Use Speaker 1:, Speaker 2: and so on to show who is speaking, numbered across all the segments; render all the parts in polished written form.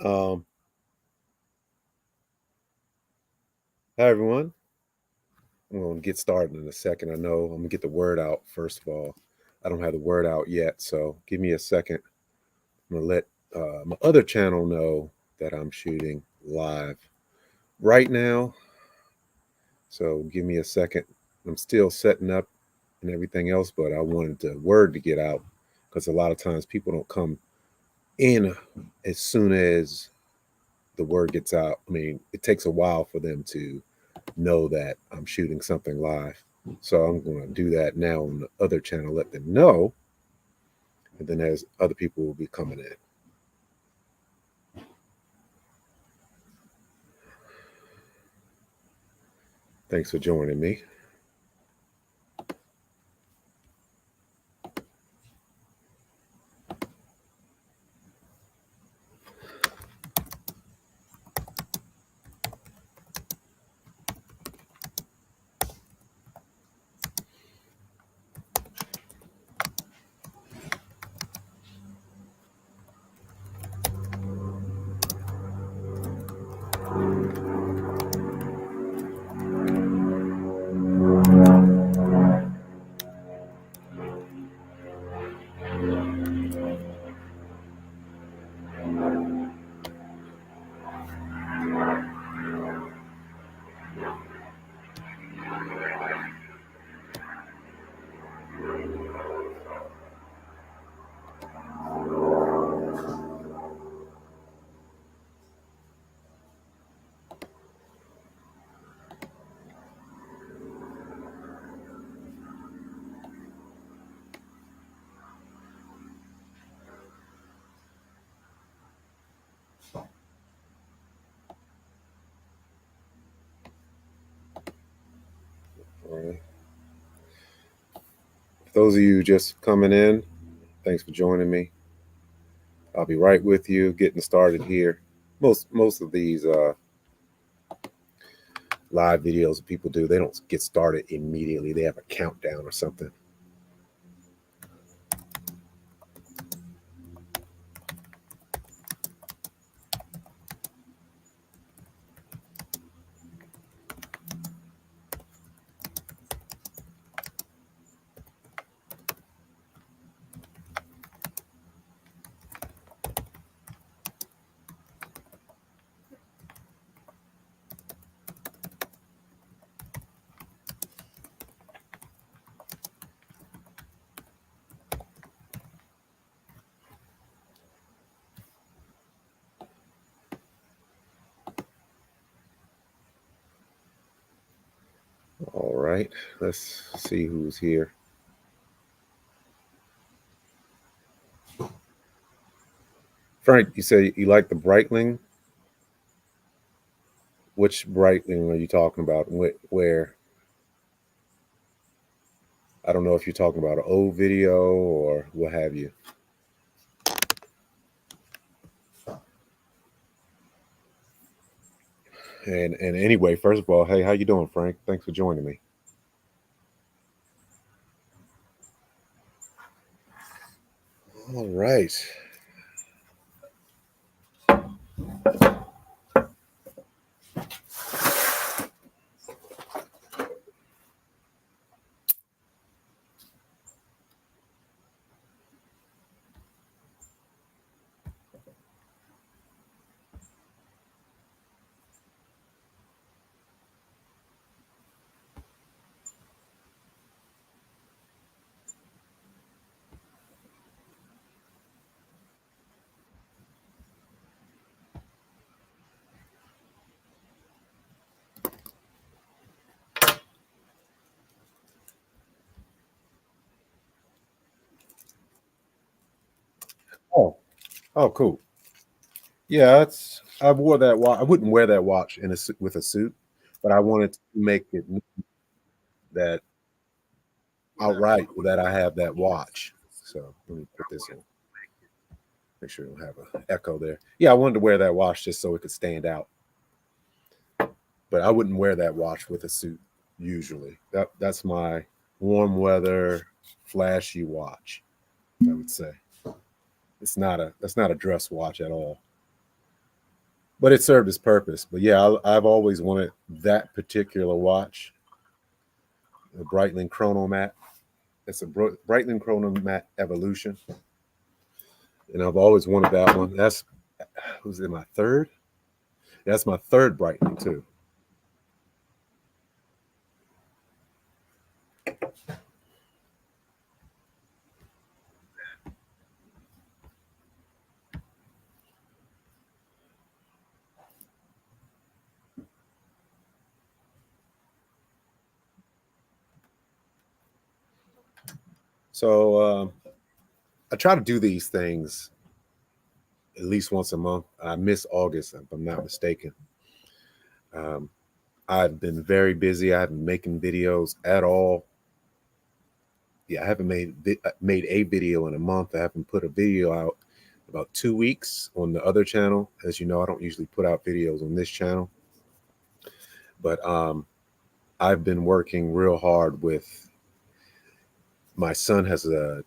Speaker 1: Um, Hi everyone. I'm going to get started in a second. I know I'm going to get the word out first of all. I don't have the word out yet, so give me a second. I'm going to let my other channel know that I'm shooting live right now. So give me a second. I'm still setting up and everything else, but I wanted the word to get out because a lot of times people don't come in as soon as the word gets out. I mean, it takes a while for them to know that I'm shooting something live. So I'm going to do that now on the other channel, let them know. And then as other people will be coming in. Thanks for joining me. All right. For those of you just coming in, thanks for joining me. I'll be right with you, getting started here. Most of these live videos people do, they don't get started immediately. They have a countdown or something. All right, let's see who's here. Frank, you say you like the Breitling. Which Breitling are you talking about? Where? I don't know if you're talking about an old video or what have you. And anyway, first of all, hey, how you doing, Frank? Thanks for joining me. All right. Oh, oh, cool. Yeah, it's. I wore that watch. I wouldn't wear that watch with a suit, but I wanted to make it that outright that I have that watch. So let me put this in. Make sure you don't have an echo there. Yeah, I wanted to wear that watch just so it could stand out. But I wouldn't wear that watch with a suit usually. That's my warm weather flashy watch, I would say. That's not a dress watch at all. but it served its purpose. But yeah, I've always wanted that particular watch, the Breitling Chronomat. It's a Breitling Chronomat Evolution, and I've always wanted that one. That's who's in my third. That's my third Breitling too. So I try to do these things at least once a month. I miss August, if I'm not mistaken. Um, I've been very busy. I haven't been making videos at all. Yeah, I haven't made a video in a month. I haven't put a video out about 2 weeks on the other channel. As you know, I don't usually put out videos on this channel, but I've been working real hard with my son has a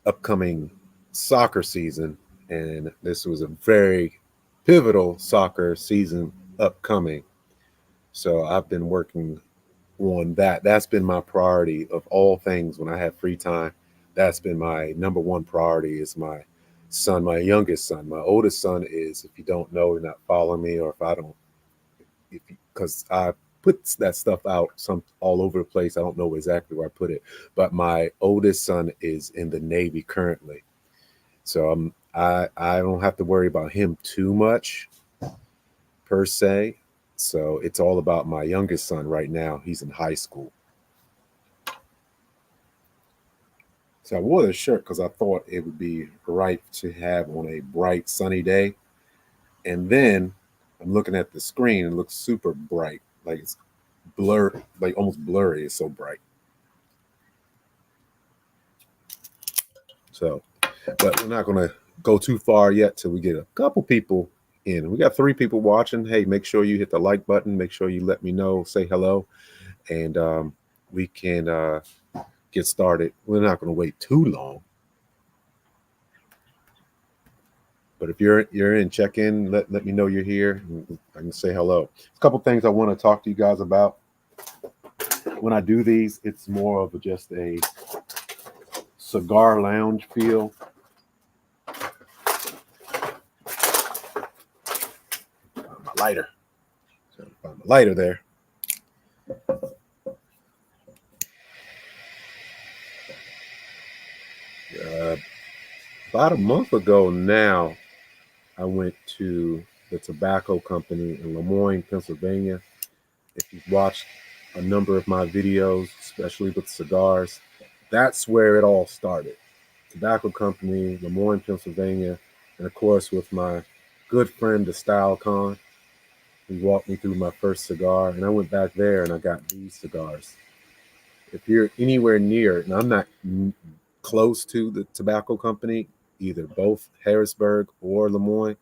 Speaker 1: upcoming soccer season, and this was a very pivotal soccer season upcoming. So I've been working on that. That's been my priority of all things when I have free time. That's been my number one priority is my son, my youngest son. My oldest son is, if you don't know, you're not following me, or if I don't, because I put that stuff out some all over the place. I don't know exactly where I put it, but my oldest son is in the Navy currently. So I don't have to worry about him too much per se. So it's all about my youngest son right now. He's in high school. So I wore this shirt because I thought it would be right to have on a bright sunny day. And then I'm looking at the screen and it looks super bright. Like it's blur, like almost blurry. It's so bright. So, but we're not going to go too far yet till we get a couple people in. We got 3 people watching. Hey, make sure you hit the like button. Make sure you let me know, say hello, and we can get started. We're not going to wait too long. But if you're in, check in. Let me know you're here. I can say hello. A couple things I want to talk to you guys about. When I do these, it's more of just a cigar lounge feel. My lighter. So find my lighter there. Uh, about a month ago now, I went to the tobacco company in Lemoyne, Pennsylvania. If you've watched a number of my videos, especially with cigars, that's where it all started. Tobacco company, Lemoyne, Pennsylvania, and of course with my good friend, the Style Con. He walked me through my first cigar, and I went back there and I got these cigars. If you're anywhere near, and I'm not close to the tobacco company, either both Harrisburg or Lemoyne.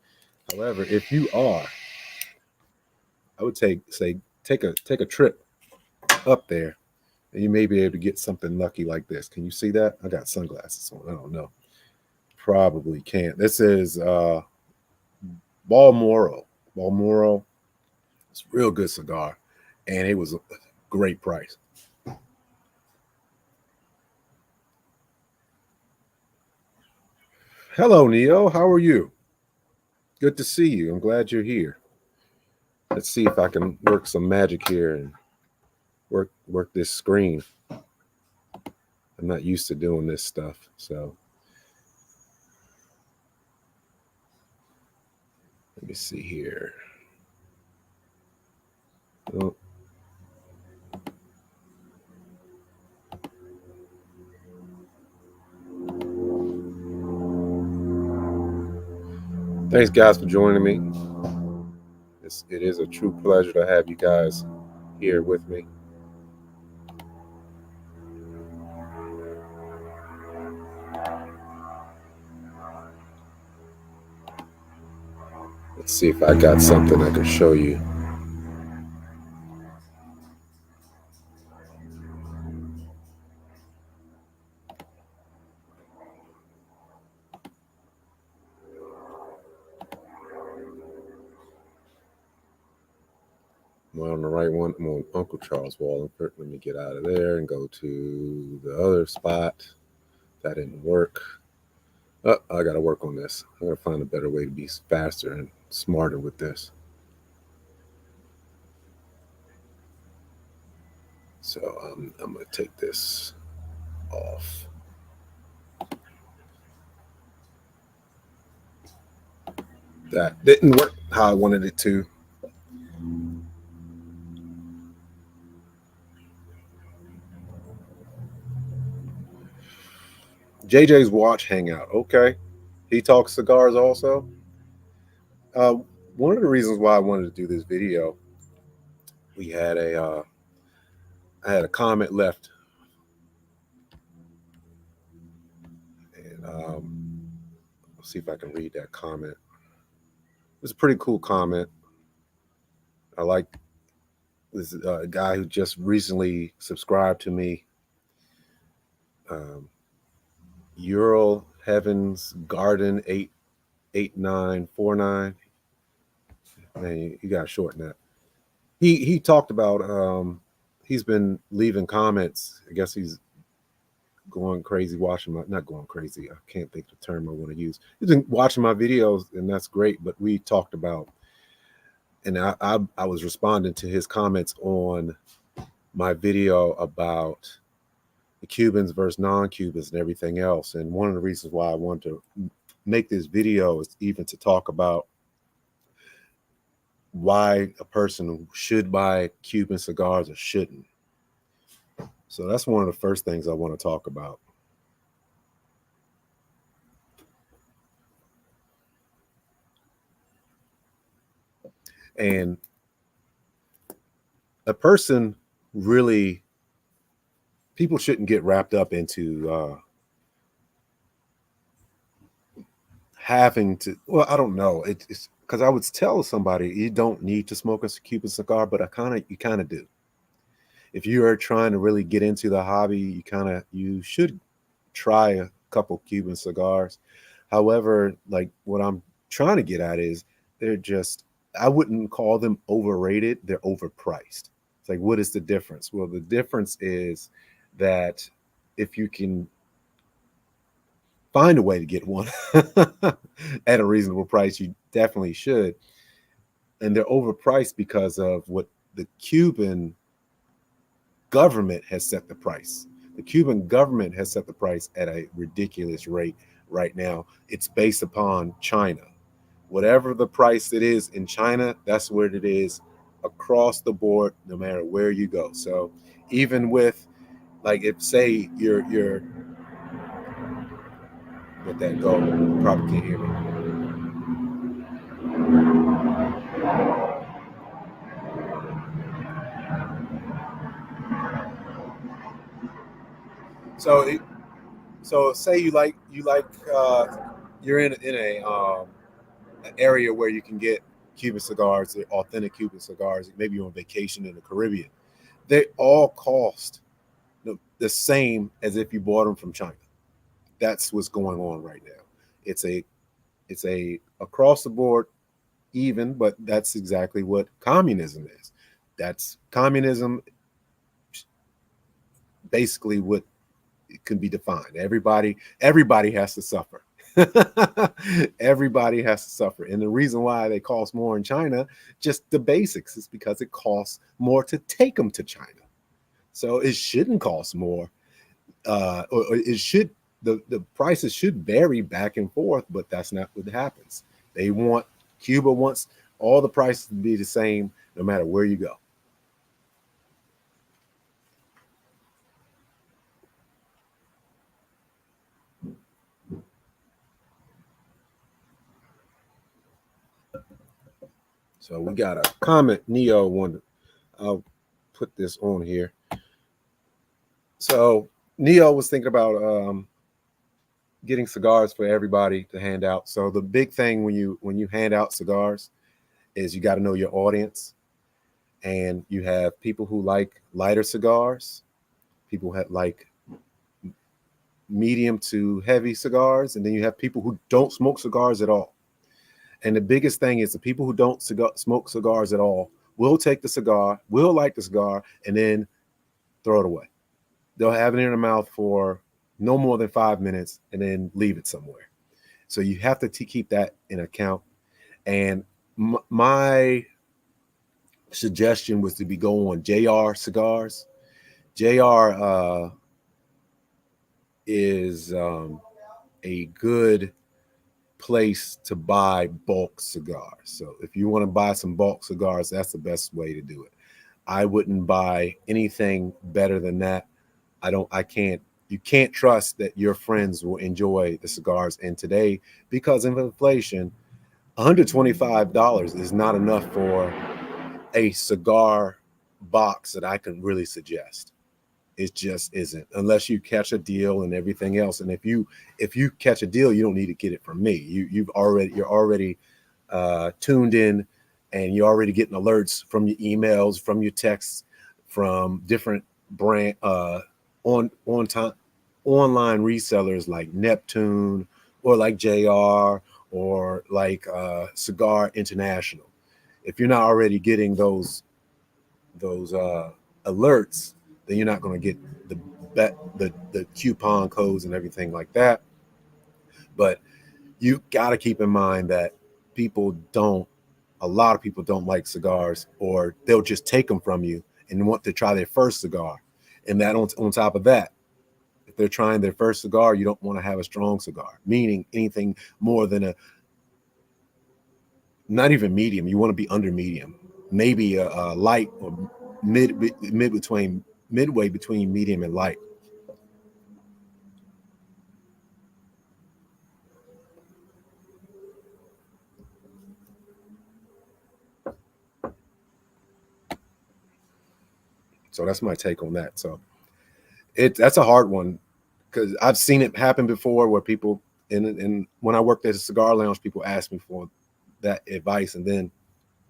Speaker 1: However, if you are, I would take a trip up there, and you may be able to get something lucky like this. Can you see that? I got sunglasses on. I don't know. Probably can't. This is Balmoral. Balmoral. It's a real good cigar, and it was a great price. Hello, Neo. How are you? Good to see you. I'm glad you're here. Let's see if I can work some magic here and work this screen. I'm not used to doing this stuff, so let me see here. Oh, thanks, guys, for joining me. It is a true pleasure to have you guys here with me. Let's see if I got something I can show you. Am I on the right one? I'm on Uncle Charles Wallingford. Let me get out of there and go to the other spot. That didn't work. Oh, I got to work on this. I got to find a better way to be faster and smarter with this. So I'm going to take this off. That didn't work how I wanted it to. JJ's Watch Hangout. Okay. He talks cigars also. Uh, One of the reasons why I wanted to do this video, we had I had a comment left, and let's see if I can read that comment. It's a pretty cool comment. I like this guy who just recently subscribed to me. Ural Heavens Garden 88949. Man, you gotta shorten that. He talked about he's been leaving comments. I guess he's going crazy watching my, not going crazy, I can't think of the term I want to use. He's been watching my videos, and that's great, but we talked about, and I was responding to his comments on my video about the Cubans versus non-Cubans and everything else. And one of the reasons why I wanted to make this video is even to talk about why a person should buy Cuban cigars or shouldn't. So that's one of the first things I want to talk about. And a person really, people shouldn't get wrapped up into having to, well, I don't know. It's because I would tell somebody you don't need to smoke a Cuban cigar, but you kind of do. If you are trying to really get into the hobby, you should try a couple Cuban cigars. However, like what I'm trying to get at is they're just, I wouldn't call them overrated. They're overpriced. It's like, what is the difference? Well, the difference is that if you can find a way to get one at a reasonable price, you definitely should. And they're overpriced because of what the Cuban government has set the price. The Cuban government has set the price at a ridiculous rate right now. It's based upon China. Whatever the price it is in China, that's what it is across the board, no matter where you go. So even with, like, if say you're let that go, you probably can't hear me. So so say you like you're in a an area where you can get Cuban cigars, authentic Cuban cigars. Maybe you're on vacation in the Caribbean. They all cost the same as if you bought them from China. That's what's going on right now. It's a across the board even, but that's exactly what communism is. That's communism, basically what it can be defined. Everybody has to suffer. Everybody has to suffer. And the reason why they cost more in China, just the basics, is because it costs more to take them to China. So it shouldn't cost more. Or it should, the prices should vary back and forth, but that's not what happens. Cuba wants all the prices to be the same no matter where you go. So we got a comment. Neo wanted. I'll put this on here. So Neo was thinking about getting cigars for everybody to hand out. So the big thing when you hand out cigars is you got to know your audience, and you have people who like lighter cigars, people who like medium to heavy cigars, and then you have people who don't smoke cigars at all. And the biggest thing is the people who don't smoke cigars at all will take the cigar, will light the cigar, and then throw it away. They'll have it in their mouth for no more than 5 minutes and then leave it somewhere. So you have to keep that in account. And my suggestion was to be go on JR Cigars. JR is a good place to buy bulk cigars. So if you want to buy some bulk cigars, that's the best way to do it. I wouldn't buy anything better than that. You can't trust that your friends will enjoy the cigars. And today, because of inflation, $125 is not enough for a cigar box that I can really suggest. It just isn't, unless you catch a deal and everything else. And if you catch a deal, you don't need to get it from me. You're already tuned in, and you're already getting alerts from your emails, from your texts, from different brand on time online resellers like Neptune or like JR or like Cigar International. If you're not already getting those alerts, then you're not going to get the coupon codes and everything like that. But you got to keep in mind that a lot of people don't like cigars, or they'll just take them from you and want to try their first cigar. And that on top of that, if they're trying their first cigar, you don't want to have a strong cigar, meaning anything more than not even medium. You want to be under medium, maybe a light or midway between medium and light. So that's my take on that. So that's a hard one, because I've seen it happen before where people and when I worked at a cigar lounge, people ask me for that advice, and then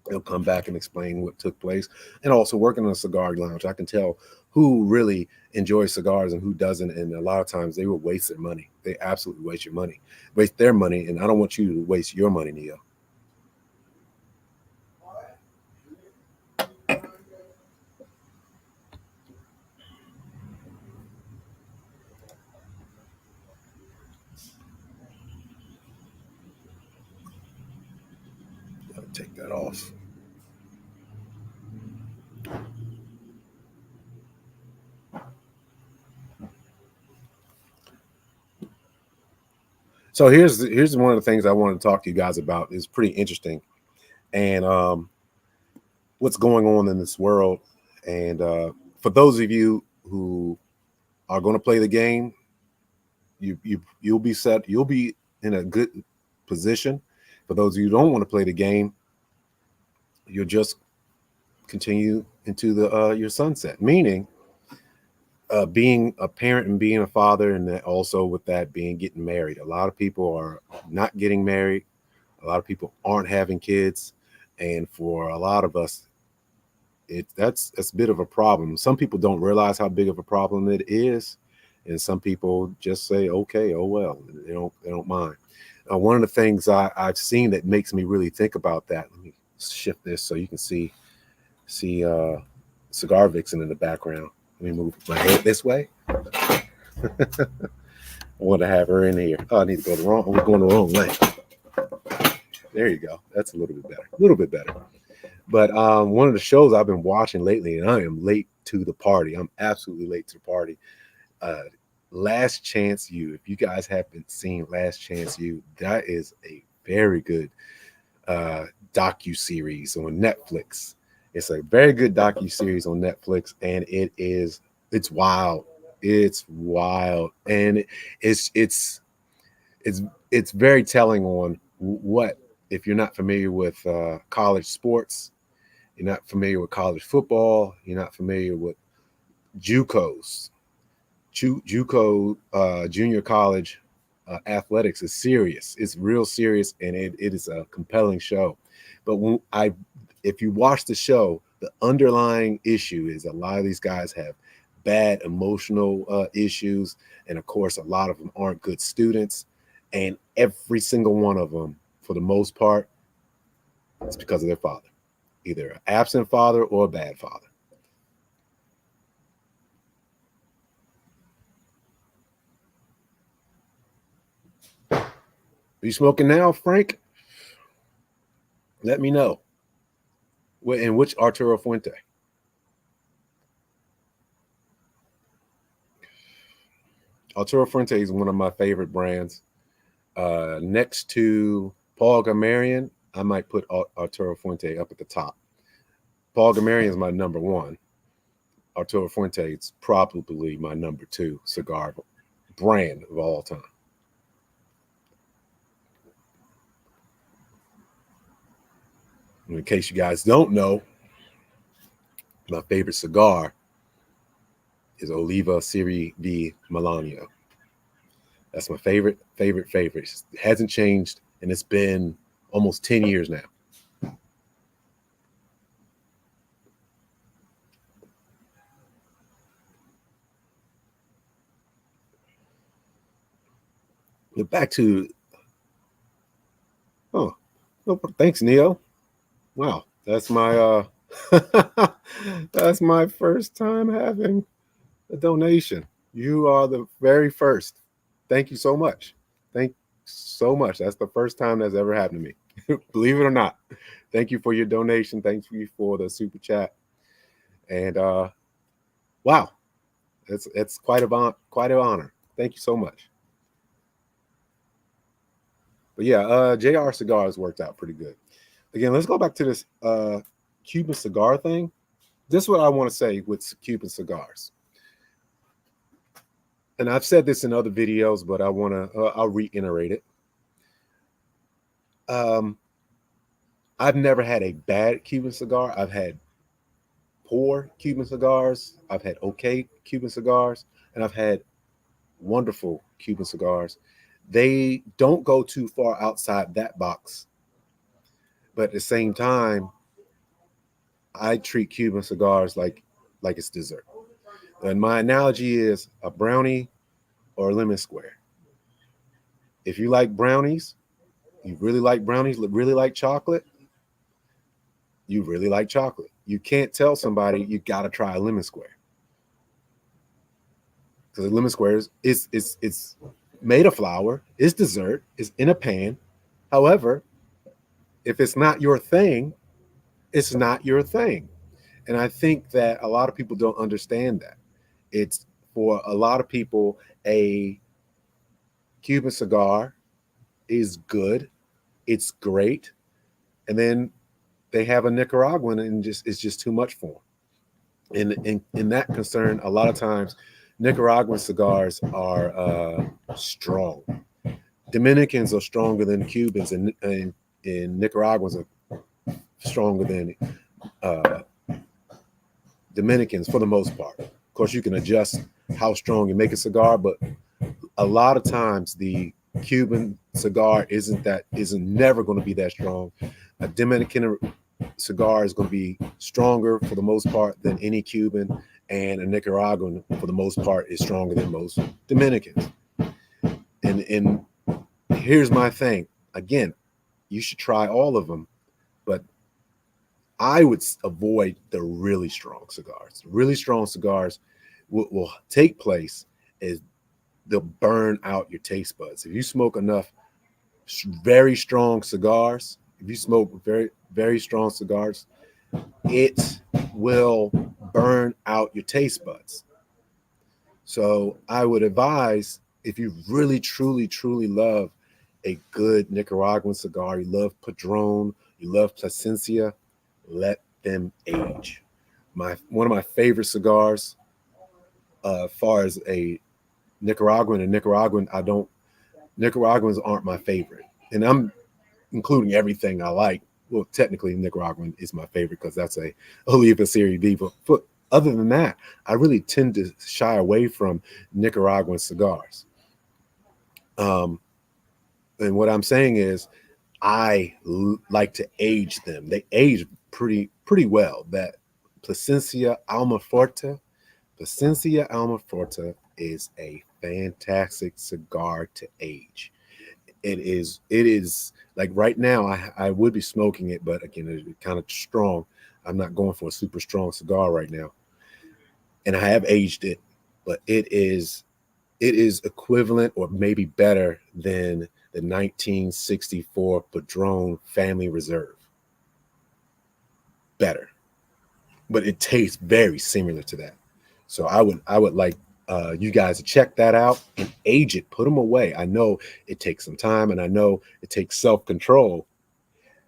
Speaker 1: they'll come back and explain what took place. And also working in a cigar lounge, I can tell who really enjoys cigars and who doesn't. And a lot of times they will waste their money. They absolutely waste their money. And I don't want you to waste your money, Neo. Gotta take that off. So here's one of the things I wanted to talk to you guys about. Is pretty interesting, and what's going on in this world. And for those of you who are going to play the game, you'll be set. You'll be in a good position. For those of you who don't want to play the game, you'll just continue into the your sunset. Meaning, being a parent and being a father, and then also with that being getting married. A lot of people are not getting married. A lot of people aren't having kids, and for a lot of us, that's a bit of a problem. Some people don't realize how big of a problem it is, and some people just say, "Okay, oh well," they don't mind. One of the things I've seen that makes me really think about that. Let me shift this so you can see Cigar Vixen in the background. Let me move my head this way. I want to have her in here. Oh, I need to go the wrong. We're going the wrong way. There you go. That's a little bit better. A little bit better. But one of the shows I've been watching lately, and I am late to the party. I'm absolutely late to the party. Last Chance U. If you guys haven't seen Last Chance U, that is a very good docu series on Netflix. It's a very good docu series on Netflix, and it's wild. It's wild, and it's it's very telling on what, if you're not familiar with college sports, you're not familiar with college football, you're not familiar with JUCOs. JUCO junior college athletics is serious. It's real serious, and it is a compelling show. But if you watch the show, the underlying issue is a lot of these guys have bad emotional issues, and of course, a lot of them aren't good students. And every single one of them, for the most part, it's because of their father. either an absent father or a bad father. Are you smoking now, Frank? Let me know. And which Arturo Fuente? Arturo Fuente is one of my favorite brands. Next to Paul Gamarian, I might put Arturo Fuente up at the top. Paul Gamarian is my number one. Arturo Fuente is probably my number two cigar brand of all time. In case you guys don't know, my favorite cigar is Oliva Serie V Melanio. That's my favorite. It hasn't changed, and it's been almost 10 years now. But back to, oh, no, thanks, Neo. Wow, that's my that's my first time having a donation. You are the very first. Thank you so much. Thank you so much. That's the first time that's ever happened to me. Believe it or not. Thank you for your donation. Thank you for the super chat. And wow, it's quite an honor. Thank you so much. But yeah, JR Cigars worked out pretty good. Again, let's go back to this Cuban cigar thing. This is what I want to say with Cuban cigars. And I've said this in other videos, but I'll reiterate it. I've never had a bad Cuban cigar. I've had poor Cuban cigars. I've had okay Cuban cigars, and I've had wonderful Cuban cigars. They don't go too far outside that box. But at the same time, I treat Cuban cigars like it's dessert. And my analogy is a brownie or a lemon square. If you like brownies, you really like brownies, really like chocolate, you really like chocolate. You can't tell somebody you got to try a lemon square. Because a lemon square is made of flour, it's dessert, it's in a pan. However, if it's not your thing, it's not your thing. And I think that a lot of people don't understand that. It's for a lot of people, a Cuban cigar is good, it's great, and then they have a Nicaraguan and it's just too much for them. And in that concern, a lot of times Nicaraguan cigars are strong. Dominicans are stronger than Cubans, and Nicaraguans are stronger than Dominicans for the most part. Of course, you can adjust how strong you make a cigar, but a lot of times the Cuban cigar isn't never going to be that strong. A Dominican cigar is going to be stronger for the most part than any Cuban, and a Nicaraguan for the most part is stronger than most Dominicans. And here's my thing. Again, you should try all of them, but I would avoid the really strong cigars. Really strong cigars will take place as they'll burn out your taste buds. If you smoke enough very strong cigars, if you smoke very, very strong cigars, it will burn out your taste buds. So I would advise, if you really, truly, truly love a good Nicaraguan cigar, you love Padron, you love Plasencia, let them age. One of my favorite cigars, as far as a Nicaraguans aren't my favorite. And I'm including everything I like. Well, technically Nicaraguan is my favorite because that's a Oliva Serie V. But other than that, I really tend to shy away from Nicaraguan cigars. And what I'm saying is I like to age them. They age pretty well. That Plasencia Almaforte is a fantastic cigar to age. It is like right now I would be smoking it, but again, it's kind of strong. I'm not going for a super strong cigar right now. And I have aged it, but it is equivalent or maybe better than the 1964 Padron Family Reserve. Better, but it tastes very similar to that. So I would like you guys to check that out and age it. Put them away. I know it takes some time, and I know it takes self control.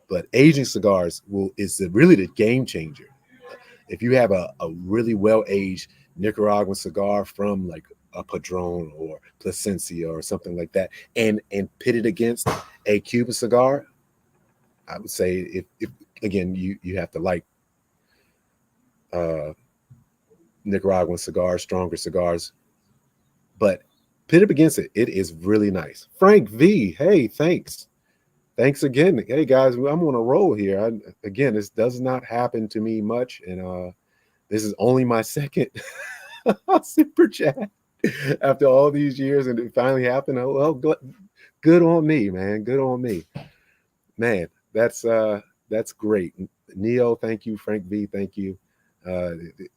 Speaker 1: But aging cigars is really the game changer. If you have a really well aged Nicaraguan cigar from like a Padron or Plasencia or something like that, and pit it against a Cuban cigar, I would say if again you have to like uh, Nicaraguan cigars, stronger cigars, but pit up against it. It is really nice. Frank V, hey, thanks again. Hey guys, I'm on a roll here. Again, this does not happen to me much, and this is only my second super chat after all these years, and it finally happened. Oh, well, good on me, man. Good on me, man. That's great. Neo, thank you. Frank V, thank you.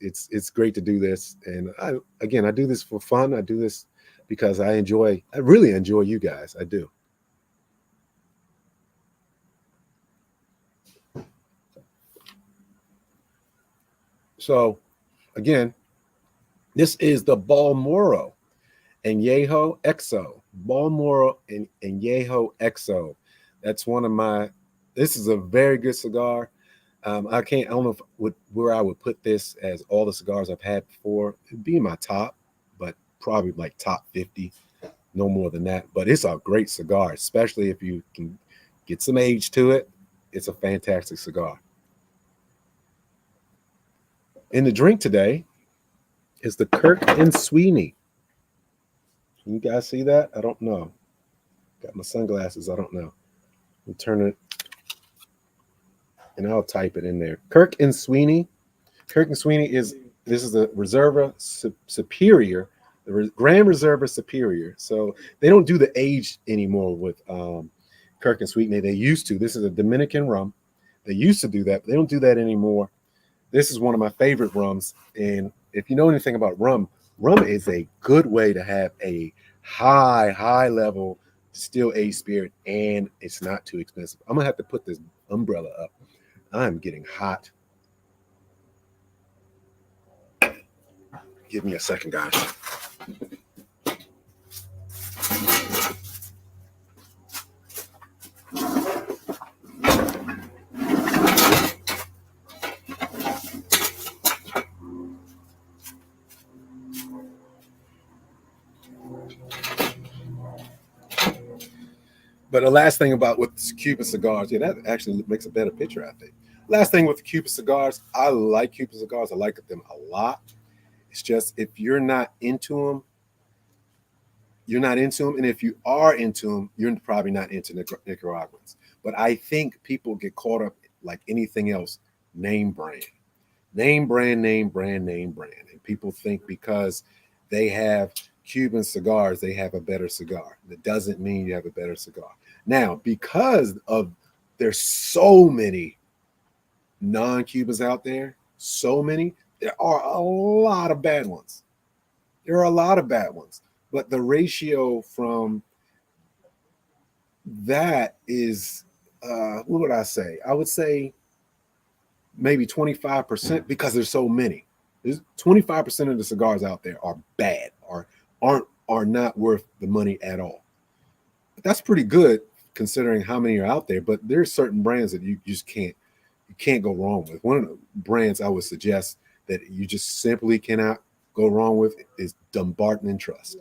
Speaker 1: It's great to do this, and I do this for fun. I do this because I really enjoy you guys. I do. So again, this is the Balmoro and Yeho Exo. Balmoro and Yeho Exo. That's one of my. This is a very good cigar. I don't know where I would put this as all the cigars I've had before. It'd be in my top, but probably like top 50, no more than that. But it's a great cigar, especially if you can get some age to it. It's a fantastic cigar. In the drink today is the Kirk and Sweeney. Can you guys see that? I don't know. Got my sunglasses. I don't know. I'll turn it and I'll type it in there. Kirk and Sweeney. Kirk and Sweeney is this is the Reserva Superior, the Grand Reserva Superior. So they don't do the age anymore with Kirk and Sweeney. They used to. This is a Dominican rum. They used to do that, but they don't do that anymore. This is one of my favorite rums. And if you know anything about rum, rum is a good way to have a high level still aged spirit, and it's not too expensive. I'm gonna have to put this umbrella up. I'm getting hot. Give me a second, guys. But the last thing about with Cuban cigars, yeah, that actually makes a better picture, I think. Last thing with the Cuban cigars, I like Cuban cigars. I like them a lot. It's just if you're not into them, you're not into them. And if you are into them, you're probably not into Nicaraguans. But I think people get caught up like anything else, name brand, name brand, name brand, name brand. And people think because they have Cuban cigars, they have a better cigar. That doesn't mean you have a better cigar. Now, because of there's so many non-Cubans out there, so many, there are a lot of bad ones. There are a lot of bad ones. But the ratio from that is, what would I say? I would say maybe 25% because there's so many. There's 25% of the cigars out there are bad or are not worth the money at all. But that's pretty good considering how many are out there. But there's certain brands that you just can't go wrong with. One of the brands I would suggest that you just simply cannot go wrong with is Dumbarton and Trust.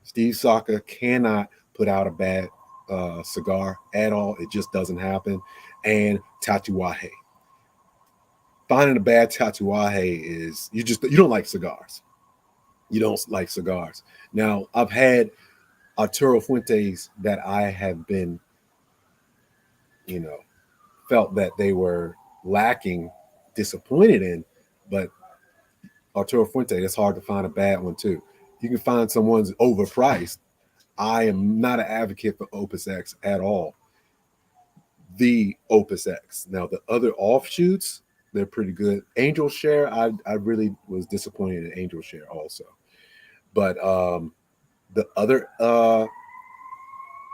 Speaker 1: Steve Saka cannot put out a bad cigar at all. It just doesn't happen. And Tatuaje. Finding a bad Tatuaje is you don't like cigars. You don't like cigars. Now I've had Arturo Fuentes that I have been, you know, felt that they were lacking, disappointed in, but Arturo Fuente, it's hard to find a bad one too. You can find someone's overpriced. I am not an advocate for Opus X at all. The Opus X. Now the other offshoots, They're pretty good. Angel Share, I really was disappointed in Angel Share also. But the other uh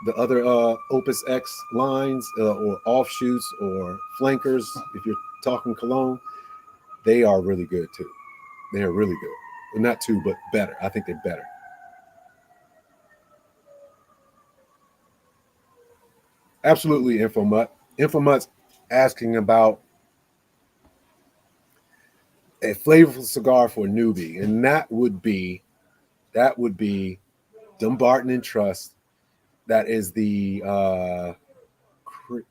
Speaker 1: the other Opus X lines or offshoots or flankers, if you're talking cologne, they are really good too. They are really good. Well, not too, but better. I think they're better. Absolutely, Infomut. Infomut's asking about a flavorful cigar for a newbie, and that would be Dumbarton and Trust. That is the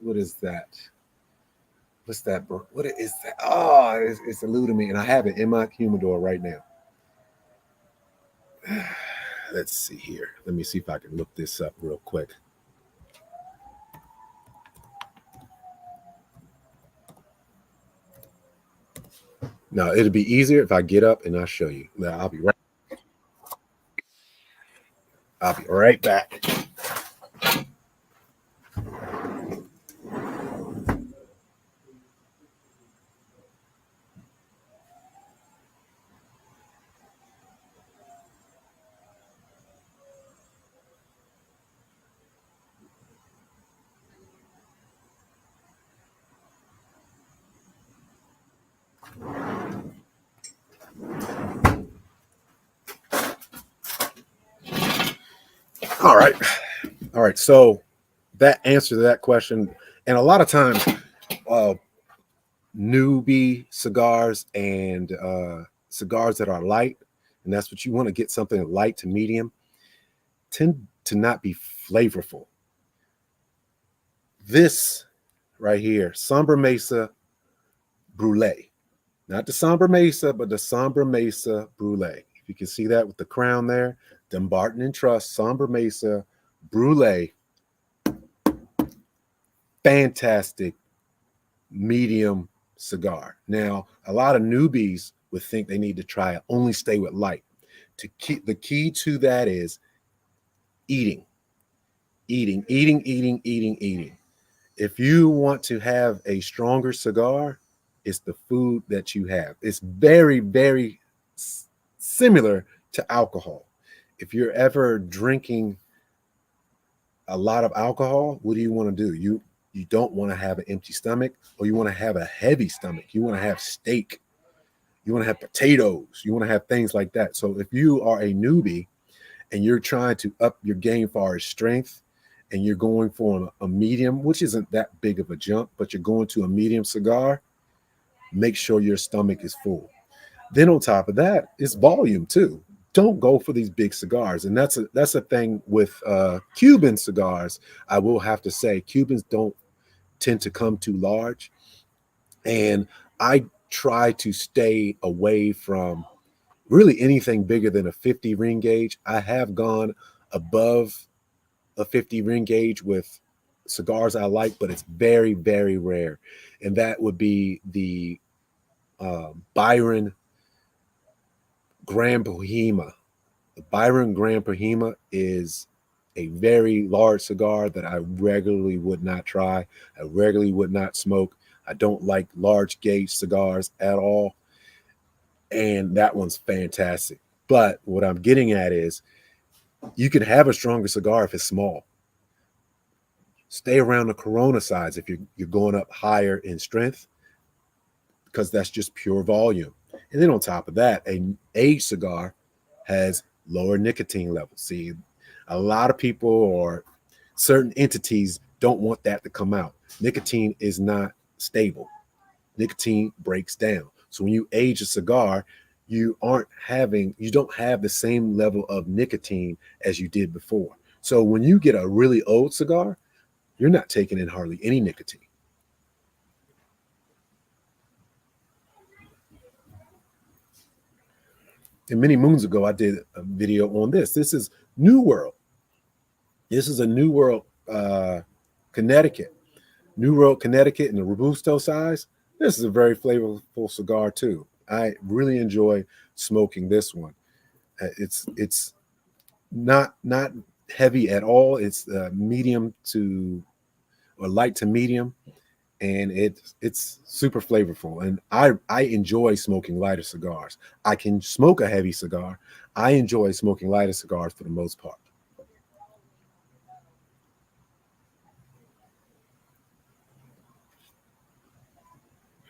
Speaker 1: what is that? What's that? What is that? Oh, it's eluding me, and I have it in my humidor right now. Let's see here. Let me see if I can look this up real quick. No, it'll be easier if I get up and I'll show you. Now, I'll be right back. All right. All right. So that answer to that question, and a lot of times, uh, newbie cigars and cigars that are light, and that's what you want to get, something light to medium, tend to not be flavorful. This right here, Somber Mesa Brulee, not the Somber Mesa, but the Somber Mesa Brulee. If you can see that with the crown there, Dumbarton and Trust Somber Mesa Brulee, fantastic medium cigar. Now, a lot of newbies would think they need to try it, only stay with light. To keep the key to that is eating, eating. If you want to have a stronger cigar, it's the food that you have. It's very, very similar to alcohol. If you're ever drinking a lot of alcohol, what do you want to do? You don't want to have an empty stomach, or you want to have a heavy stomach. You want to have steak. You want to have potatoes. You want to have things like that. So if you are a newbie and you're trying to up your game far as strength, and you're going for a medium, which isn't that big of a jump, but you're going to a medium cigar, make sure your stomach is full. Then on top of that, it's volume too. Don't go for these big cigars, and that's a thing with Cuban cigars. I will have to say, Cubans don't tend to come too large, and I try to stay away from really anything bigger than a 50 ring gauge. I have gone above a 50 ring gauge with cigars I like, but it's very, very rare. And that would be the Byron Grand Bohema. The Byron Grand Bohema is a very large cigar that I regularly would not try. I regularly would not smoke. I don't like large gauge cigars at all. And that one's fantastic. But what I'm getting at is you can have a stronger cigar if it's small. Stay around the Corona size if you're going up higher in strength, because that's just pure volume. And then on top of that, a aged cigar has lower nicotine levels. See, a lot of people or certain entities don't want that to come out. Nicotine is not stable. Nicotine breaks down. So when you age a cigar, you don't have the same level of nicotine as you did before. So when you get a really old cigar, you're not taking in hardly any nicotine. And many moons ago, I did a video on this. This is New World. This is a New World, Connecticut. New World, Connecticut in the Robusto size. This is a very flavorful cigar too. I really enjoy smoking this one. It's not heavy at all. It's medium to or light to medium, and it's super flavorful. And I enjoy smoking lighter cigars. I can smoke a heavy cigar. I enjoy smoking lighter cigars for the most part.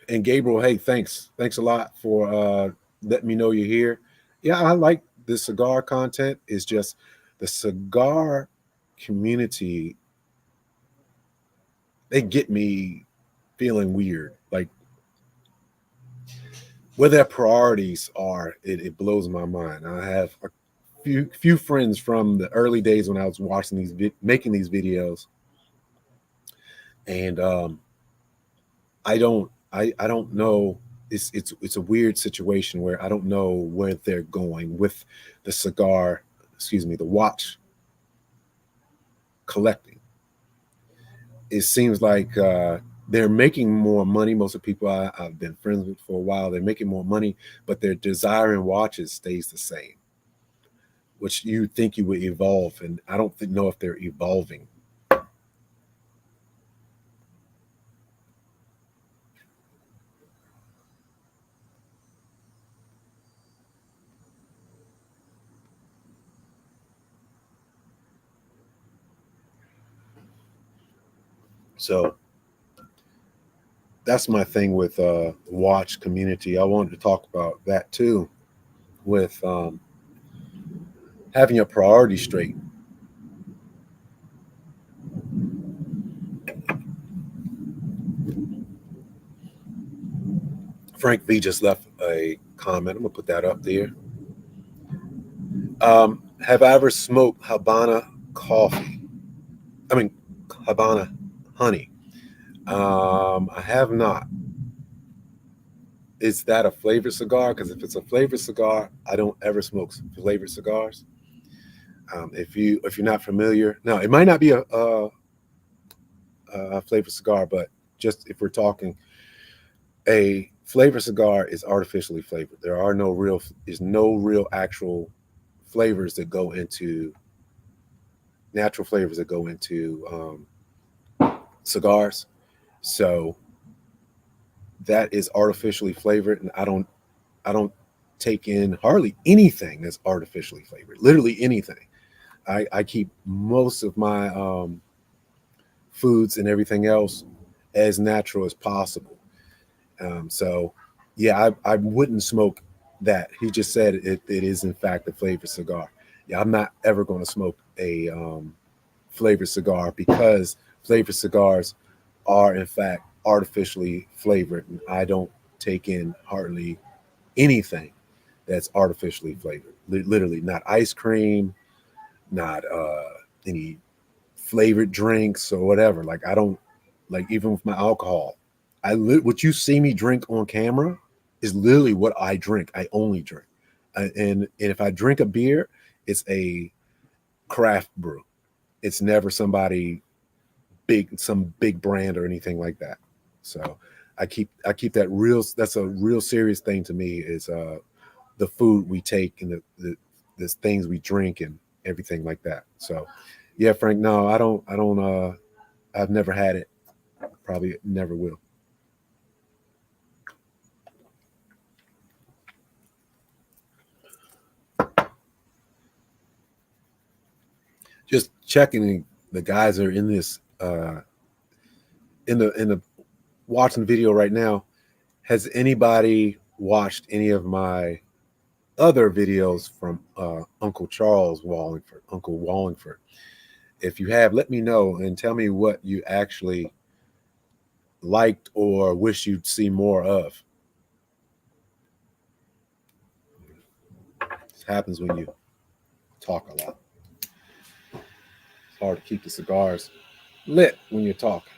Speaker 1: And Gabriel, hey, thanks a lot for letting me know you're here. Yeah, I like the cigar content. It's just the cigar community, they get me feeling weird. Like where their priorities are, it blows my mind. I have a few friends from the early days when I was watching making these videos, and I don't know. It's a weird situation where I don't know where they're going with the cigar, excuse me, the watch collecting. It seems like they're making more money. Most of the people I've been friends with for a while, they're making more money, but their desire in watches stays the same, which you think you would evolve, and I don't know if they're evolving. So that's my thing with watch community. I wanted to talk about that too, with having your priorities straight. Frank V just left a comment. I'm gonna put that up there. Have I ever smoked Habana coffee? I mean, Habana honey. I have not. Is that a flavored cigar? Because if it's a flavored cigar, I don't ever smoke flavored cigars. If you're not familiar, now it might not be a flavored cigar, but just if we're talking, a flavored cigar is artificially flavored. There are no real, is no real actual flavors that go into natural flavors that go into cigars. So that is artificially flavored, and I don't take in hardly anything that's artificially flavored. Literally anything. I keep most of my foods and everything else as natural as possible. So, yeah, I wouldn't smoke that. He just said it is in fact a flavored cigar. Yeah, I'm not ever going to smoke a flavored cigar because flavored cigars are in fact artificially flavored, and I don't take in hardly anything that's artificially flavored. Literally, not ice cream, not any flavored drinks or whatever. Like I don't like even with my alcohol. What you see me drink on camera is literally what I drink. I only drink, and if I drink a beer, it's a craft brew. It's never some big brand or anything like that. So I keep that real. That's a real serious thing to me. Is the food we take and the things we drink and everything like that. So yeah, Frank. No, I don't. I've never had it. Probably never will. Just checking the guys are in this in the watching the video right now. Has anybody watched any of my other videos from Uncle Charles Wallingford, Uncle Wallingford? If you have, let me know and tell me what you actually liked or wish you'd see more of. This happens when you talk a lot. It's hard to keep the cigars lit when you're talking.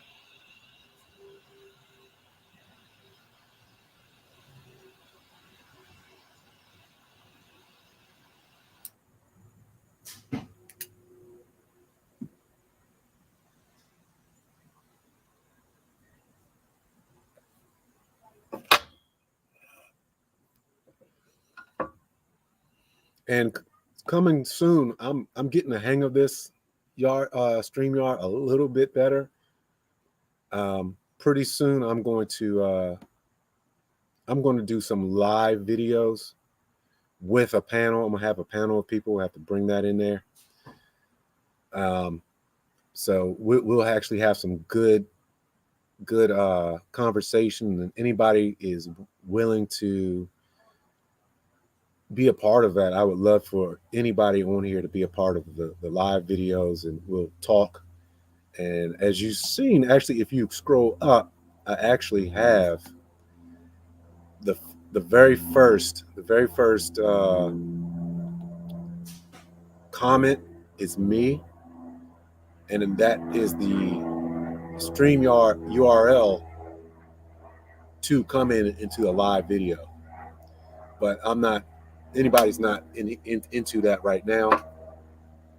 Speaker 1: And coming soon, I'm getting the hang of this yard StreamYard a little bit better. pretty soon I'm going to do some live videos with a panel. I'm gonna have a panel of people. We'll have to bring that in there. So we'll actually have some good conversation, and anybody is willing to be a part of that. I would love for anybody on here to be a part of the live videos, and we'll talk. And as you've seen, actually, if you scroll up, I actually have the the very first comment is me, and then that is the StreamYard URL to come into a live video. But I'm not anybody's not into that right now.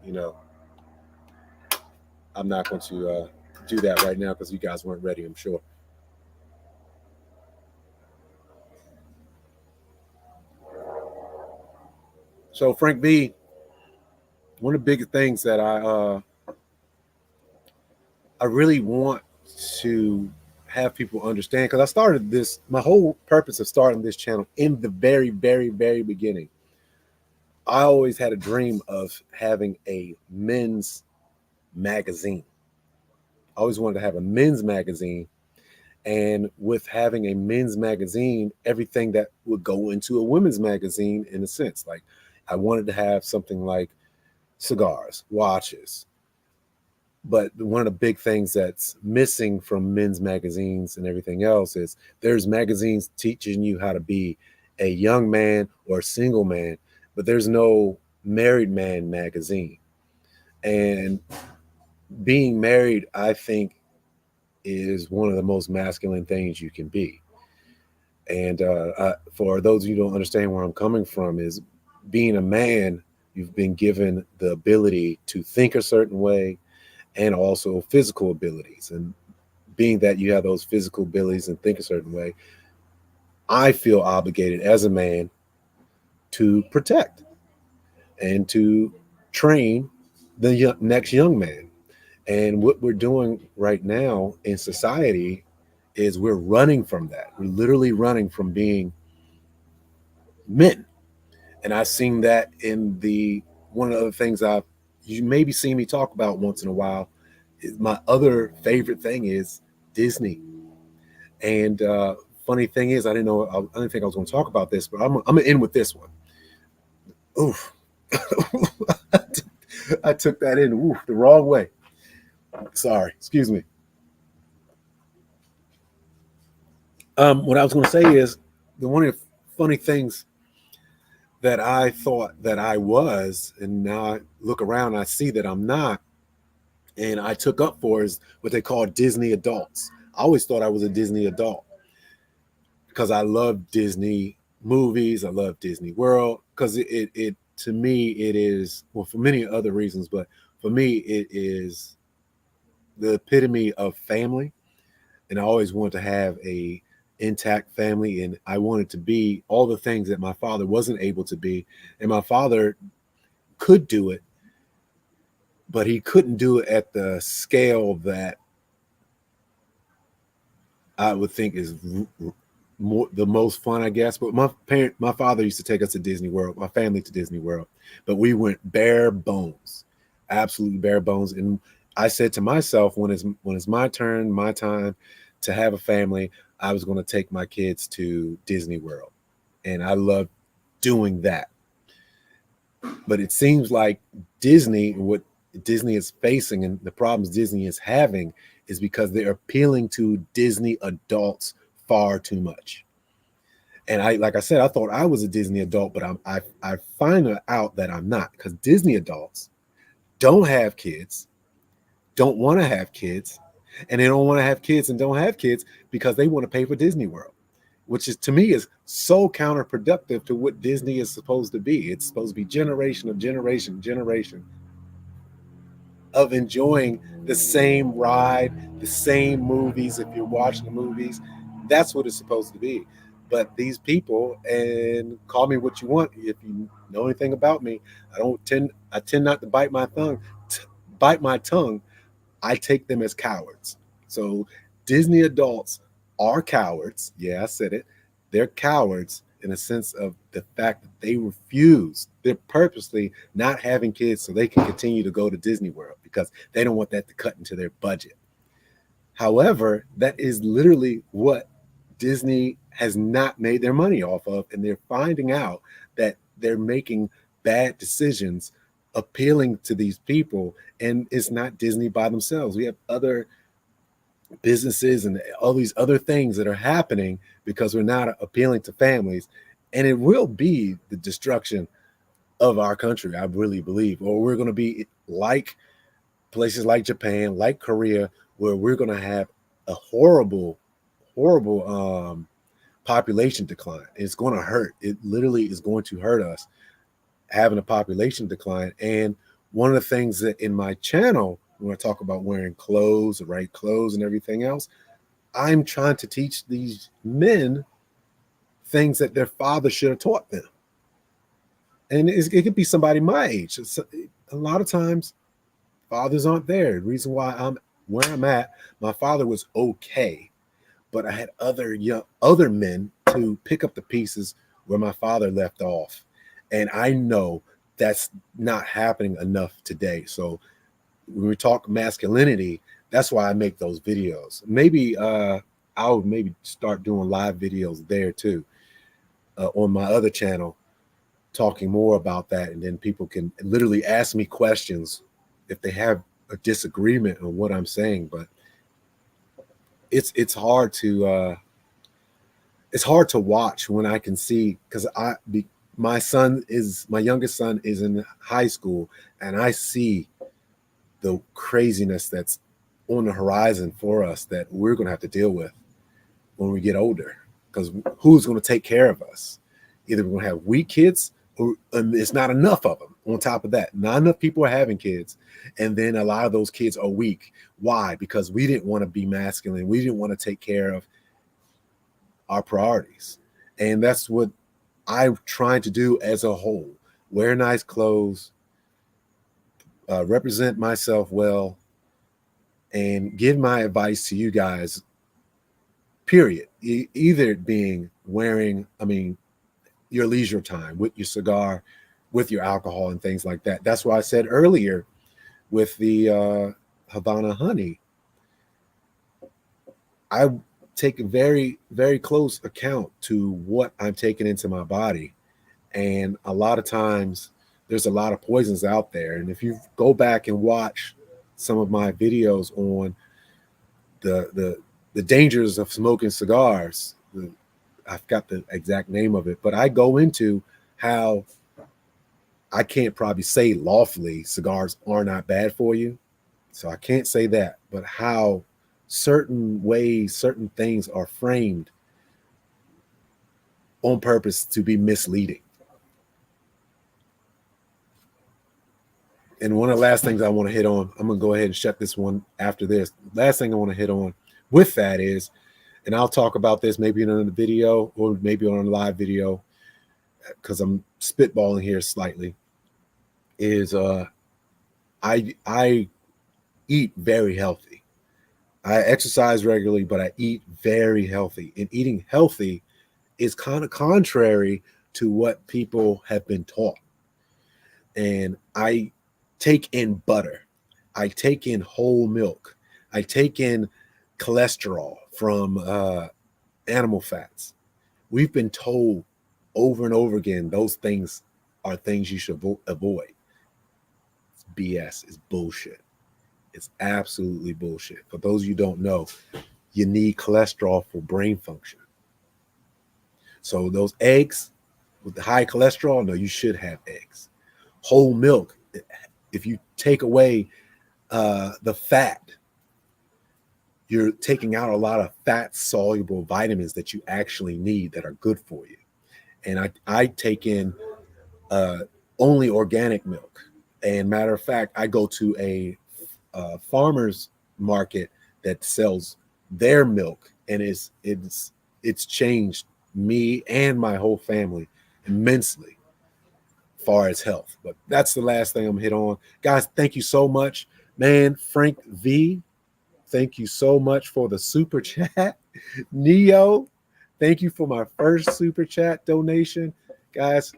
Speaker 1: You know, I'm not going to do that right now because you guys weren't ready, I'm sure. So Frank B, one of the biggest things that I really want to have people understand, because I started this, my whole purpose of starting this channel in the very beginning. I always had a dream of having a men's magazine. I always wanted to have a men's magazine. And with having a men's magazine, everything that would go into a women's magazine, in a sense, like I wanted to have something like cigars, watches. But one of the big things that's missing from men's magazines and everything else is there's magazines teaching you how to be a young man or a single man, but there's no married man magazine. And being married, I think, is one of the most masculine things you can be. And for those of you who don't understand where I'm coming from, is being a man, you've been given the ability to think a certain way and also physical abilities. And being that you have those physical abilities and think a certain way, I feel obligated as a man to protect and to train the next young man. And what we're doing right now in society is we're running from that. We're literally running from being men. And I've seen that in the one of the other things I've you maybe seen me talk about once in a while. My other favorite thing is Disney. And funny thing is, I didn't think I was going to talk about this, but I'm gonna end with this one. Oof. I took that in the wrong way. Sorry, excuse me. What I was going to say is the one of the funny things that I thought that I was, and now I look around, I see that I'm not, and I took up for is what they call Disney adults. I always thought I was a Disney adult because I love Disney movies. I love Disney World because it to me it is, well, for many other reasons, but for me it is the epitome of family. And I always wanted to have a intact family, and I wanted to be all the things that my father wasn't able to be. And my father could do it, but he couldn't do it at the scale that I would think is more the most fun, I guess. But my father used to take us to Disney World, my family to Disney World, but we went bare bones, absolutely bare bones. And I said to myself, when it's my turn, my time to have a family, I was going to take my kids to Disney World, and I love doing that. But it seems like what Disney is facing and the problems Disney is having is because they're appealing to Disney adults far too much. And like I said, I thought I was a Disney adult, but I find out that I'm not, because Disney adults don't have kids, don't want to have kids, and they don't want to have kids and don't have kids because they want to pay for Disney World, which is, to me, is so counterproductive to what Disney is supposed to be. It's supposed to be generation of generation of enjoying the same ride, the same movies. If you're watching the movies, that's what it's supposed to be. But these people, and call me what you want, if you know anything about me, I tend not to bite my tongue. I take them as cowards. So Disney adults are cowards. Yeah, I said it. They're cowards in a sense of the fact that they refuse. They're purposely not having kids so they can continue to go to Disney World because they don't want that to cut into their budget. However, that is literally what Disney has not made their money off of, and they're finding out that they're making bad decisions appealing to these people, and it's not Disney by themselves. We have other businesses and all these other things that are happening because we're not appealing to families, and it will be the destruction of our country, I really believe, or we're going to be like places like Japan, like Korea, where we're going to have a horrible population decline. It's going to hurt. It literally is going to hurt us having a population decline. And one of the things that in my channel, when I talk about wearing clothes, the right clothes and everything else, I'm trying to teach these men things that their father should have taught them. And it could be somebody my age. A lot of times, fathers aren't there. The reason why I'm where I'm at, my father was okay, but I had other men to pick up the pieces where my father left off. And I know that's not happening enough today. So when we talk masculinity, that's why I make those videos. Maybe I'll maybe start doing live videos there too, on my other channel, talking more about that, and then people can literally ask me questions if they have a disagreement on what I'm saying. But it's hard to watch when I can see, because my youngest son is in high school, and I see the craziness that's on the horizon for us that we're going to have to deal with when we get older. Because who's going to take care of us? Either we're going to have weak kids, or it's not enough of them. On top of that, not enough people are having kids, and then a lot of those kids are weak. Why? Because we didn't want to be masculine. We didn't want to take care of our priorities, and that's what I'm trying to do as a whole. Wear nice clothes, represent myself well, and give my advice to you guys, period. Either being wearing, your leisure time with your cigar, with your alcohol and things like that. That's why I said earlier with the Havana honey, I take a very, very close account to what I'm taking into my body. And a lot of times there's a lot of poisons out there. And if you go back and watch some of my videos on the dangers of smoking cigars, I've got the exact name of it, but I go into how I can't probably say lawfully cigars are not bad for you. So I can't say that, but how certain ways, certain things are framed on purpose to be misleading. And one of the last things I want to hit on, I'm going to go ahead and shut this one after this. Last thing I want to hit on with that is, and I'll talk about this maybe in another video or maybe on a live video because I'm spitballing here slightly, is I eat very healthy. I exercise regularly, but I eat very healthy. And eating healthy is kind of contrary to what people have been taught. And I take in butter. I take in whole milk. I take in cholesterol from animal fats. We've been told over and over again those things are things you should avoid. It's BS. It's bullshit. It's absolutely bullshit. For those of you who don't know, you need cholesterol for brain function. So those eggs with the high cholesterol, no, you should have eggs. Whole milk, if you take away the fat, you're taking out a lot of fat-soluble vitamins that you actually need that are good for you. And I take in only organic milk. And matter of fact, I go to a farmer's market that sells their milk, and it's changed me and my whole family immensely far as health. But that's the last thing I'm hit on. Guys, thank you so much. Man, Frank V, Thank you so much for the super chat. Neo, thank you for my first super chat donation. Guys,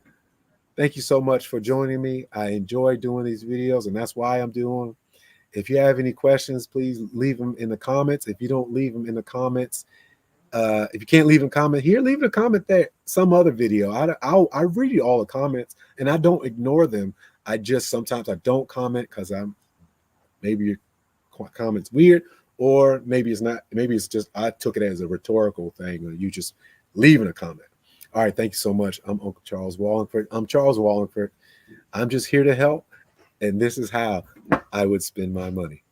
Speaker 1: thank you so much for joining me. I enjoy doing these videos, and that's why I'm doing them. If you have any questions, please leave them in the comments. If you don't leave them in the comments, if you can't leave a comment here, leave a comment there. Some other video. I read all the comments, and I don't ignore them. I just sometimes I don't comment because I'm maybe your comment's weird, or maybe it's not. Maybe it's just I took it as a rhetorical thing, or you just leaving a comment. All right, thank you so much. I'm Uncle Charles Wallingford. I'm Charles Wallingford. I'm just here to help, and this is how I would spend my money.